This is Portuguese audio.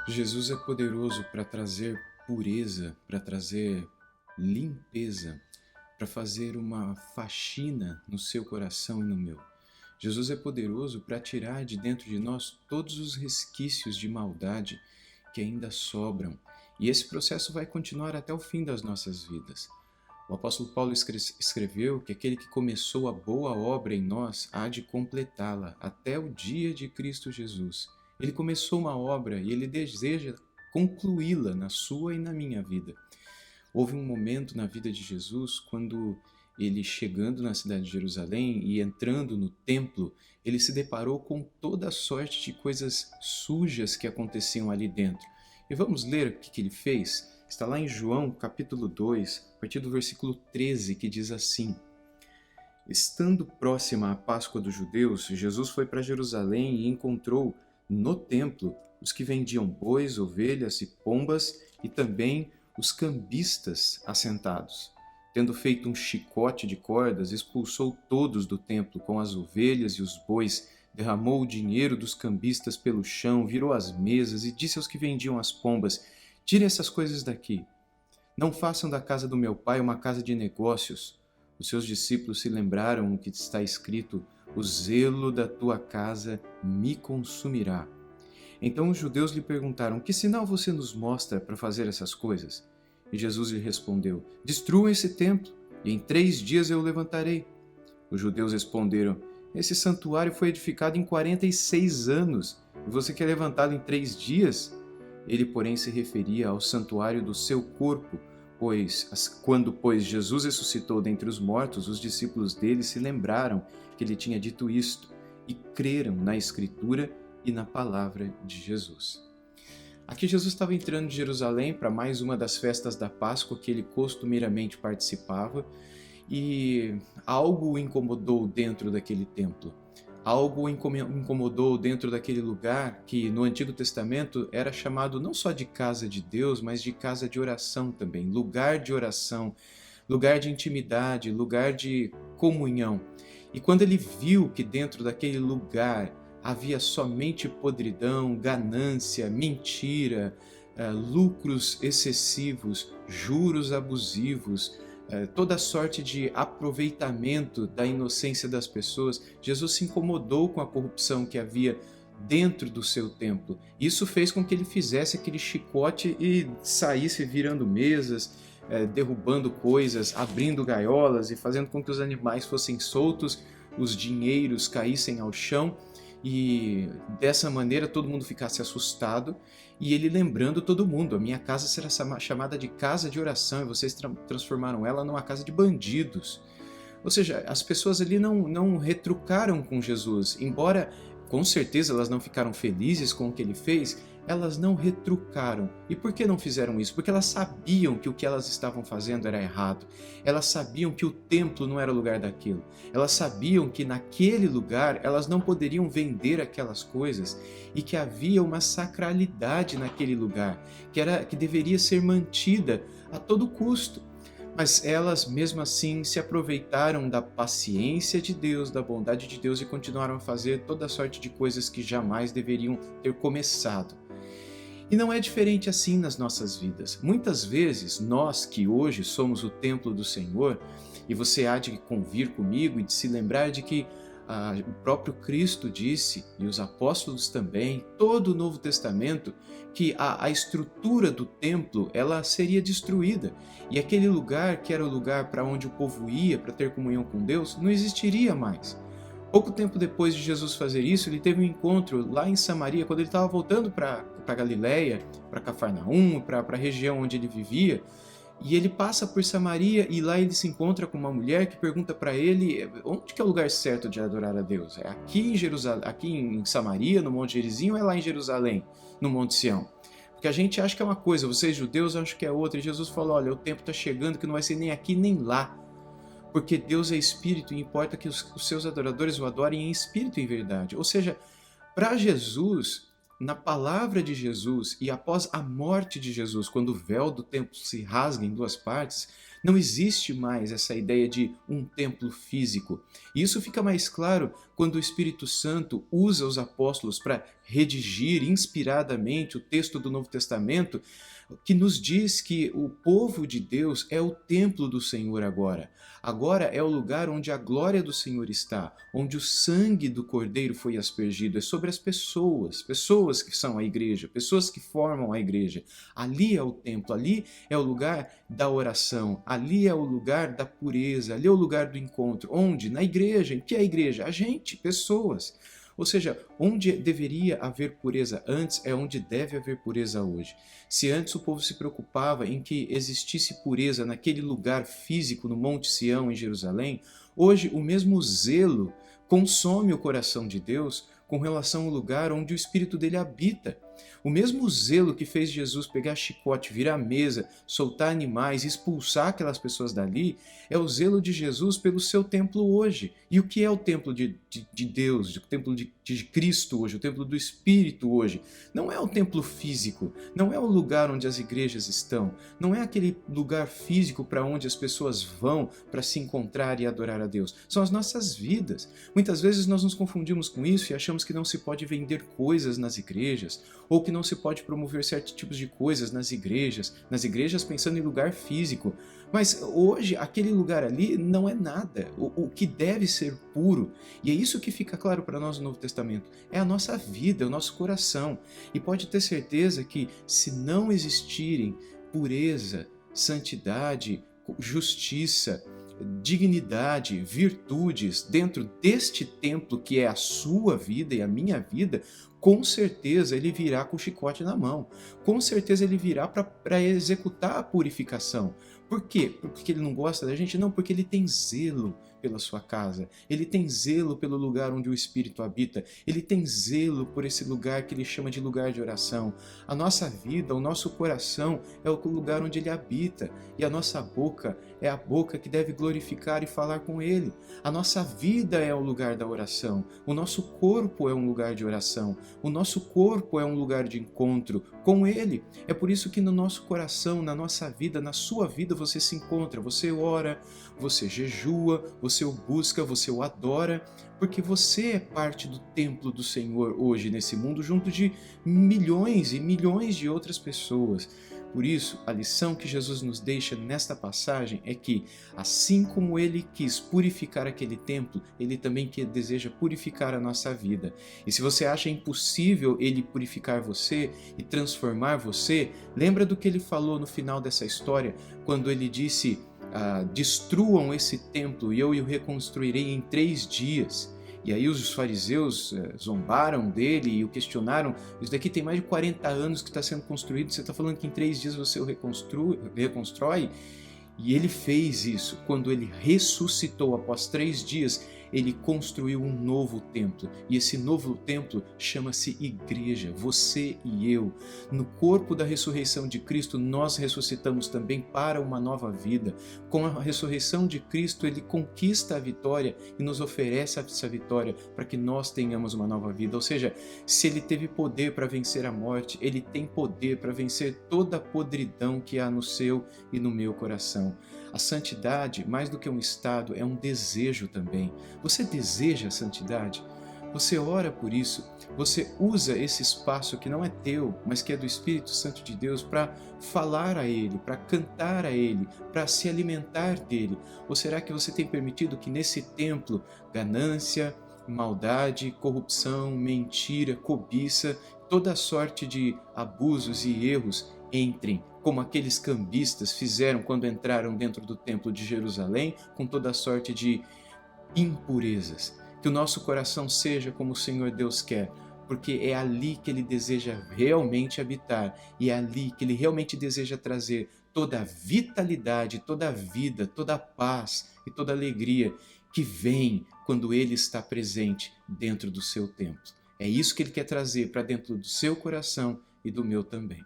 Jesus é poderoso para trazer pureza, para trazer limpeza, para fazer uma faxina no seu coração e no meu. Jesus é poderoso para tirar de dentro de nós todos os resquícios de maldade que ainda sobram. E esse processo vai continuar até o fim das nossas vidas. O apóstolo Paulo escreveu que aquele que começou a boa obra em nós há de completá-la até o dia de Cristo Jesus. Ele começou uma obra e ele deseja concluí-la na sua e na minha vida. Houve um momento na vida de Jesus quando ele, chegando na cidade de Jerusalém e entrando no templo, ele se deparou com toda a sorte de coisas sujas que aconteciam ali dentro. E vamos ler o que ele fez? Está lá em João, capítulo 2, a partir do versículo 13, que diz assim: Estando próxima a Páscoa dos judeus, Jesus foi para Jerusalém e encontrou no templo os que vendiam bois, ovelhas e pombas e também os cambistas assentados. Tendo feito um chicote de cordas, expulsou todos do templo com as ovelhas e os bois, derramou o dinheiro dos cambistas pelo chão, virou as mesas e disse aos que vendiam as pombas: Tirem essas coisas daqui. Não façam da casa do meu pai uma casa de negócios. Os seus discípulos se lembraram o que está escrito: O zelo da tua casa me consumirá. Então os judeus lhe perguntaram: Que sinal você nos mostra para fazer essas coisas? E Jesus lhe respondeu: Destrua esse templo, e em 3 dias eu o levantarei. Os judeus responderam: Esse santuário foi edificado em 46 anos, e você quer levantá-lo em 3 dias? Ele, porém, se referia ao santuário do seu corpo, quando Jesus ressuscitou dentre os mortos, os discípulos dele se lembraram que ele tinha dito isto e creram na Escritura e na palavra de Jesus. Aqui Jesus estava entrando de Jerusalém para mais uma das festas da Páscoa que ele costumeiramente participava e algo o incomodou dentro daquele templo. Algo incomodou dentro daquele lugar que no Antigo Testamento era chamado não só de casa de Deus, mas de casa de oração também, lugar de oração, lugar de intimidade, lugar de comunhão. E quando ele viu que dentro daquele lugar havia somente podridão, ganância, mentira, lucros excessivos, juros abusivos, toda sorte de aproveitamento da inocência das pessoas, Jesus se incomodou com a corrupção que havia dentro do seu templo. Isso fez com que ele fizesse aquele chicote e saísse virando mesas, derrubando coisas, abrindo gaiolas e fazendo com que os animais fossem soltos, os dinheiros caíssem ao chão e dessa maneira todo mundo ficasse assustado e ele lembrando todo mundo: a minha casa será chamada de casa de oração e vocês transformaram ela numa casa de bandidos. Ou seja, as pessoas ali não retrucaram com Jesus, embora com certeza elas não ficaram felizes com o que ele fez, elas não retrucaram. E por que não fizeram isso? Porque elas sabiam que o que elas estavam fazendo era errado. Elas sabiam que o templo não era o lugar daquilo. Elas sabiam que naquele lugar elas não poderiam vender aquelas coisas e que havia uma sacralidade naquele lugar, que deveria ser mantida a todo custo. Mas elas, mesmo assim, se aproveitaram da paciência de Deus, da bondade de Deus e continuaram a fazer toda sorte de coisas que jamais deveriam ter começado. E não é diferente assim nas nossas vidas. Muitas vezes, nós que hoje somos o templo do Senhor, e você há de convir comigo e de se lembrar de que o próprio Cristo disse, e os apóstolos também, todo o Novo Testamento, que a estrutura do templo ela seria destruída. E aquele lugar, que era o lugar para onde o povo ia para ter comunhão com Deus, não existiria mais. Pouco tempo depois de Jesus fazer isso, ele teve um encontro lá em Samaria, quando ele estava voltando para Galileia, para Cafarnaum, para a região onde ele vivia. E ele passa por Samaria e lá ele se encontra com uma mulher que pergunta para ele onde que é o lugar certo de adorar a Deus. É aqui em Jerusalém, aqui em Samaria, no Monte Gerizim, ou é lá em Jerusalém, no Monte Sião? Porque a gente acha que é uma coisa, vocês judeus acham que é outra. E Jesus falou: olha, o tempo está chegando que não vai ser nem aqui nem lá. Porque Deus é espírito e importa que os seus adoradores o adorem em espírito e em verdade. Ou seja, para Jesus, na palavra de Jesus e após a morte de Jesus, quando o véu do templo se rasga em duas partes, não existe mais essa ideia de um templo físico. E isso fica mais claro quando o Espírito Santo usa os apóstolos para redigir inspiradamente o texto do Novo Testamento, que nos diz que o povo de Deus é o templo do Senhor agora. Agora é o lugar onde a glória do Senhor está, onde o sangue do Cordeiro foi aspergido. É sobre as pessoas, pessoas que são a igreja, pessoas que formam a igreja. Ali é o templo, ali é o lugar da oração, ali é o lugar da pureza, ali é o lugar do encontro. Onde? Na igreja. Em que é a igreja? A gente, pessoas. Ou seja, onde deveria haver pureza antes é onde deve haver pureza hoje. Se antes o povo se preocupava em que existisse pureza naquele lugar físico no Monte Sião, em Jerusalém, hoje o mesmo zelo consome o coração de Deus com relação ao lugar onde o Espírito dele habita. O mesmo zelo que fez Jesus pegar chicote, virar a mesa, soltar animais, expulsar aquelas pessoas dali, é o zelo de Jesus pelo seu templo hoje. E o que é o templo de Deus, o templo de Cristo hoje, o templo do Espírito hoje? Não é o templo físico, não é o lugar onde as igrejas estão, não é aquele lugar físico para onde as pessoas vão para se encontrar e adorar a Deus. São as nossas vidas. Muitas vezes nós nos confundimos com isso e achamos que não se pode vender coisas nas igrejas, ou que não se pode promover certos tipos de coisas nas igrejas pensando em lugar físico. Mas hoje aquele lugar ali não é nada. O que deve ser puro, e é isso que fica claro para nós no Novo Testamento, é a nossa vida, é o nosso coração. E pode ter certeza que se não existirem pureza, santidade, justiça, dignidade, virtudes dentro deste templo que é a sua vida e a minha vida, com certeza ele virá com o chicote na mão. Com certeza ele virá para executar a purificação. Por quê? Porque ele não gosta da gente? Não, porque ele tem zelo pela sua casa. Ele tem zelo pelo lugar onde o Espírito habita. Ele tem zelo por esse lugar que ele chama de lugar de oração. A nossa vida, o nosso coração é o lugar onde ele habita. E a nossa boca é a boca que deve glorificar e falar com ele. A nossa vida é o lugar da oração. O nosso corpo é um lugar de oração. O nosso corpo é um lugar de encontro com ele. É por isso que no nosso coração, na nossa vida, na sua vida, você se encontra, você ora, você jejua, você o busca, você o adora, porque você é parte do templo do Senhor hoje nesse mundo, junto de milhões e milhões de outras pessoas. Por isso, a lição que Jesus nos deixa nesta passagem é que, assim como ele quis purificar aquele templo, ele também deseja purificar a nossa vida. E se você acha impossível ele purificar você e transformar você, lembra do que ele falou no final dessa história, quando ele disse: destruam esse templo e eu o reconstruirei em 3 dias. E aí os fariseus zombaram dele e o questionaram: isso daqui tem mais de 40 anos que está sendo construído, você está falando que em 3 dias você o reconstrói? E ele fez isso. Quando ele ressuscitou após 3 dias, ele construiu um novo templo. E esse novo templo chama-se igreja, você e eu. No corpo da ressurreição de Cristo, nós ressuscitamos também para uma nova vida. Com a ressurreição de Cristo, ele conquista a vitória e nos oferece essa vitória para que nós tenhamos uma nova vida. Ou seja, se ele teve poder para vencer a morte, ele tem poder para vencer toda a podridão que há no seu e no meu coração. A santidade, mais do que um estado, é um desejo também. Você deseja a santidade? Você ora por isso? Você usa esse espaço que não é teu, mas que é do Espírito Santo de Deus para falar a Ele, para cantar a Ele, para se alimentar dele? Ou será que você tem permitido que nesse templo ganância, maldade, corrupção, mentira, cobiça, toda sorte de abusos e erros entrem, como aqueles cambistas fizeram quando entraram dentro do templo de Jerusalém, com toda sorte de impurezas? Que o nosso coração seja como o Senhor Deus quer, porque é ali que Ele deseja realmente habitar, e é ali que Ele realmente deseja trazer toda a vitalidade, toda a vida, toda a paz e toda a alegria que vem quando Ele está presente dentro do seu templo. É isso que Ele quer trazer para dentro do seu coração e do meu também.